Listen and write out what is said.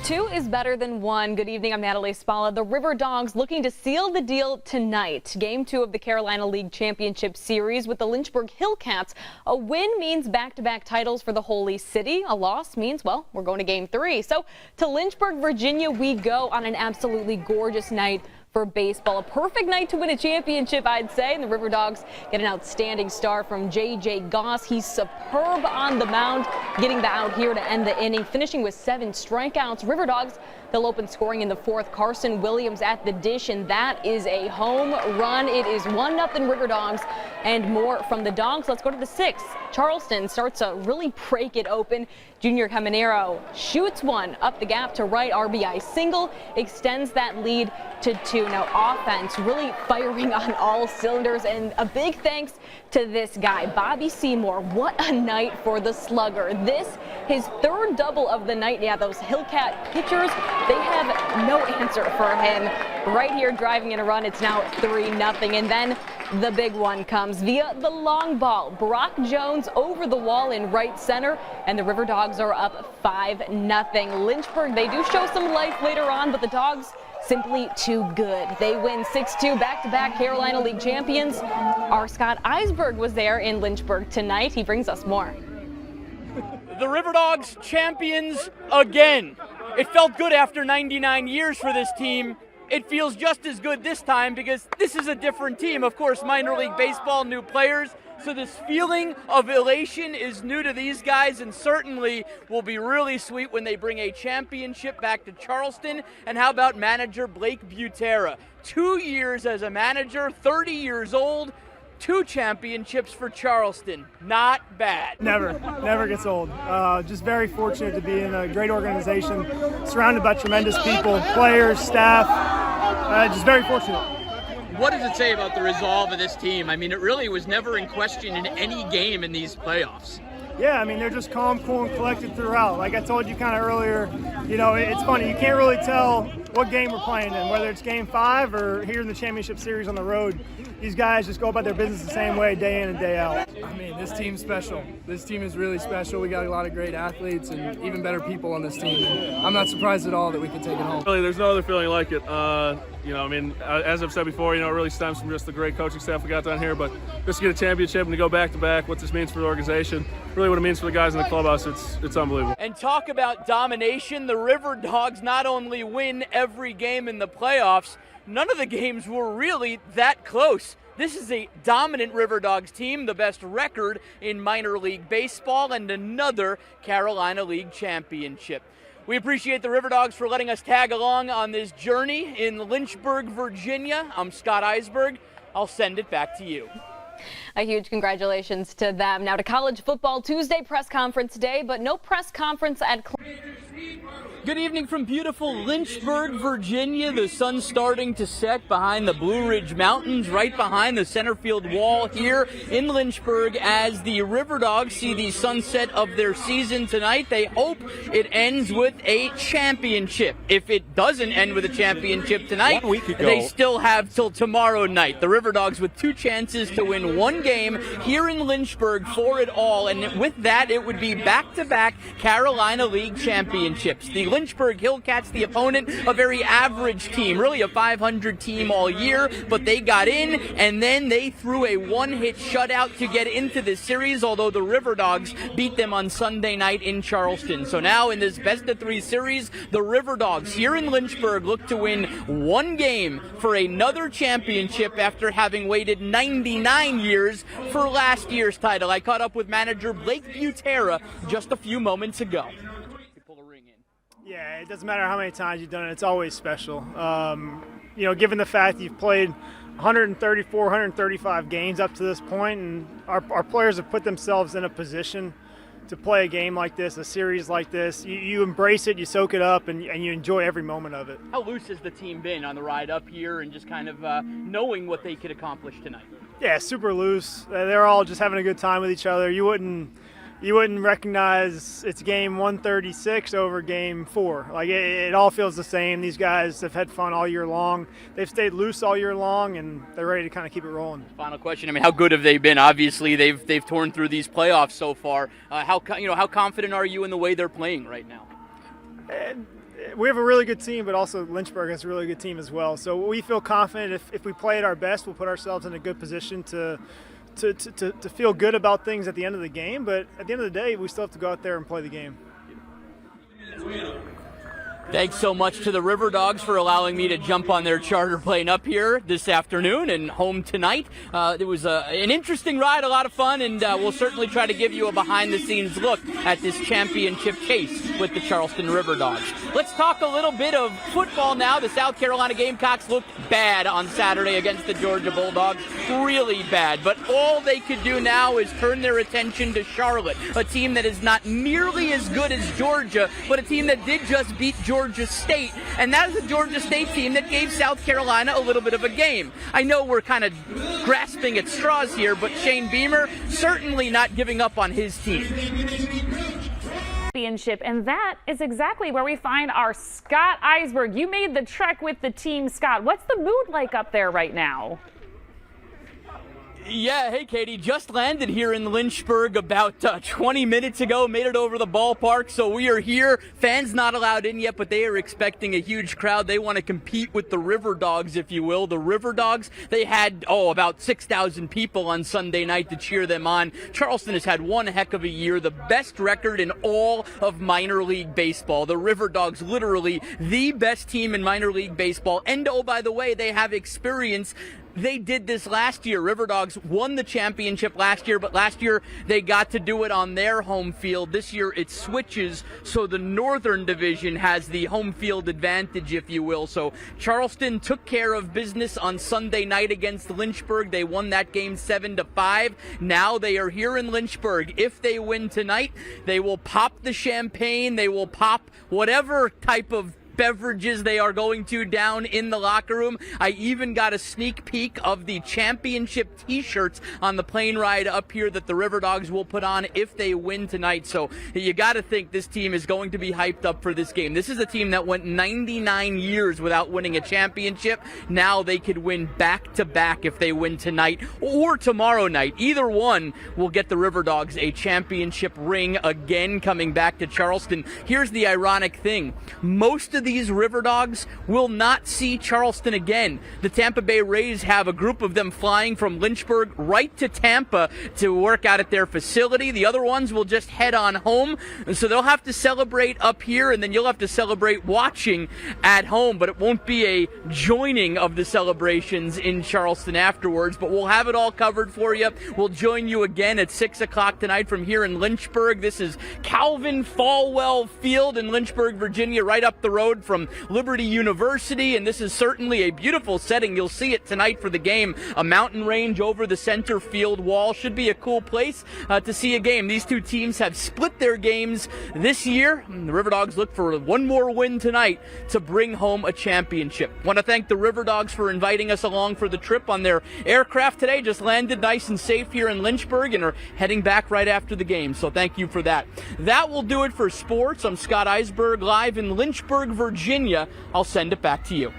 Two is better than one. Good evening, I'm Natalie Spalla. The Riverdogs looking to seal the deal tonight. Game 2 of the Carolina League Championship Series with the Lynchburg Hillcats. A win means back-to-back titles for the Holy City. A loss means, well, we're going to Game 3. So to Lynchburg, Virginia, we go on an absolutely gorgeous night for baseball. A perfect night to win a championship, I'd say. And the Riverdogs get an outstanding start from J.J. Goss. He's superb on the mound, getting the out here to end the inning, finishing with 7 strikeouts. Riverdogs, they'll open scoring in the 4th. Carson Williams at the dish, and that is a home run. It is 1-0 Riverdogs, and more from the Dogs. Let's go to the 6th. Charleston starts to really break it open. Junior Caminero shoots one up the gap to right, RBI single, extends that lead to 2. Now offense really firing on all cylinders, and a big thanks to this guy, Bobby Seymour. What a night for the slugger. This, his 3rd double of the night. Yeah, those Hillcat pitchers, they have no answer for him. Right here driving in a run. It's now 3-0, and then the big one comes via the long ball. Brock Jones over the wall in right center, and the Riverdogs are up 5-0. Lynchburg, they do show some life later on, but the Dogs simply too good. They win 6-2, back-to-back Carolina League champions. Our Scott Eisberg was there in Lynchburg tonight. He brings us more. The Riverdogs champions again. It felt good after 99 years for this team. It feels just as good this time because this is a different team. Of course, minor league baseball, new players. So this feeling of elation is new to these guys, and certainly will be really sweet when they bring a championship back to Charleston. And how about manager Blake Butera? 2 years as a manager, 30 years old, 2 championships for Charleston. Not bad. Never gets old. Just very fortunate to be in a great organization, surrounded by tremendous people, players, staff. Just very fortunate. What does it say about the resolve of this team? I mean, it really was never in question in any game in these playoffs. Yeah, I mean, they're just calm, cool, and collected throughout. Like I told you kind of earlier, you know, it's funny. You can't really tell what game we're playing in, whether it's Game 5 or here in the championship series on the road. These guys just go about their business the same way day in and day out. I mean, this team's special. This team is really special. We got a lot of great athletes and even better people on this team. And I'm not surprised at all that we can take it home. Really, there's no other feeling like it. You know, I mean, as I've said before, you know, it really stems from just the great coaching staff we got down here. But just to get a championship and to go back-to-back, what this means for the organization, really what it means for the guys in the clubhouse, it's unbelievable. And talk about domination. The Riverdogs not only win every game in the playoffs, none of the games were really that close. This is a dominant Riverdogs team, the best record in minor league baseball, and another Carolina League championship. We appreciate the Riverdogs for letting us tag along on this journey in Lynchburg, Virginia. I'm Scott Eisberg. I'll send it back to you. A huge congratulations to them. Now to college football. Tuesday press conference day, but no press conference at Good evening from beautiful Lynchburg, Virginia. The sun's starting to set behind the Blue Ridge Mountains, right behind the center field wall here in Lynchburg as the Riverdogs see the sunset of their season tonight. They hope it ends with a championship. If it doesn't end with a championship tonight, they still have till tomorrow night. The Riverdogs with 2 chances to win 1 game here in Lynchburg for it all. And with that, it would be back-to-back Carolina League championships. The Lynchburg Hillcats, the opponent, a very average team, really a 500 team all year, but they got in, and then they threw a 1-hit shutout to get into this series, although the Riverdogs beat them on Sunday night in Charleston. So now in this best-of-3 series, the Riverdogs here in Lynchburg look to win 1 game for another championship after having waited 99 years for last year's title. I caught up with manager Blake Butera just a few moments ago. Yeah, it doesn't matter how many times you've done it. It's always special. You know, given the fact you've played 134, 135 games up to this point, and our players have put themselves in a position to play a game like this, a series like this. You embrace it, you soak it up, and you enjoy every moment of it. How loose has the team been on the ride up here and just kind of knowing what they could accomplish tonight? Yeah, super loose. They're all just having a good time with each other. You wouldn't recognize it's game 136 over game 4. Like it all feels the same. These guys have had fun all year long. They've stayed loose all year long, and they're ready to kind of keep it rolling. Final question. I mean, how good have they been? Obviously, they've torn through these playoffs so far. How confident are you in the way they're playing right now? we have a really good team, but also Lynchburg has a really good team as well. So we feel confident if we play at our best, we'll put ourselves in a good position to feel good about things at the end of the game. But at the end of the day, we still have to go out there and play the game. Thanks so much to the Riverdogs for allowing me to jump on their charter plane up here this afternoon and home tonight. It was an interesting ride, a lot of fun, and we'll certainly try to give you a behind-the-scenes look at this championship chase with the Charleston Riverdogs. Let's talk a little bit of football now. The South Carolina Gamecocks looked bad on Saturday against the Georgia Bulldogs, really bad. But all they could do now is turn their attention to Charlotte, a team that is not nearly as good as Georgia, but a team that did just beat Georgia State, and that is a Georgia State team that gave South Carolina a little bit of a game. I know we're kind of grasping at straws here, but Shane Beamer certainly not giving up on his team. And that is exactly where we find our Scott Eisberg. You made the trek with the team, Scott. What's the mood like up there right now? Yeah, hey Katie, just landed here in Lynchburg about 20 minutes ago, made it over the ballpark, so we are here. Fans not allowed in yet, but they are expecting a huge crowd. They want to compete with the Riverdogs, if you will. The Riverdogs, they had, about 6,000 people on Sunday night to cheer them on. Charleston has had one heck of a year, the best record in all of minor league baseball. The Riverdogs, literally the best team in minor league baseball. And oh, by the way, they have experience. They did this last year. Riverdogs won the championship last year, but last year they got to do it on their home field. This year it switches, so the Northern Division has the home field advantage, if you will. So Charleston took care of business on Sunday night against Lynchburg. They won that game 7-5. Now they are here in Lynchburg. If they win tonight, they will pop the champagne. They will pop whatever type of beverages they are going to down in the locker room. I even got a sneak peek of the championship t-shirts on the plane ride up here that the Riverdogs will put on if they win tonight. So you got to think this team is going to be hyped up for this game. This is a team that went 99 years without winning a championship. Now they could win back-to-back if they win tonight or tomorrow night. Either one will get the Riverdogs a championship ring again coming back to Charleston. Here's the ironic thing. Most of these Riverdogs will not see Charleston again. The Tampa Bay Rays have a group of them flying from Lynchburg right to Tampa to work out at their facility. The other ones will just head on home. And so they'll have to celebrate up here, and then you'll have to celebrate watching at home. But it won't be a joining of the celebrations in Charleston afterwards. But we'll have it all covered for you. We'll join you again at 6 o'clock tonight from here in Lynchburg. This is Calvin Falwell Field in Lynchburg, Virginia, right up the road from Liberty University, and this is certainly a beautiful setting. You'll see it tonight for the game. A mountain range over the center field wall. Should be a cool place to see a game. These two teams have split their games this year. The Riverdogs look for one more win tonight to bring home a championship. Want to thank the Riverdogs for inviting us along for the trip on their aircraft today. Just landed nice and safe here in Lynchburg and are heading back right after the game. So thank you for that. That will do it for sports. I'm Scott Eisberg live in Lynchburg, Virginia. I'll send it back to you.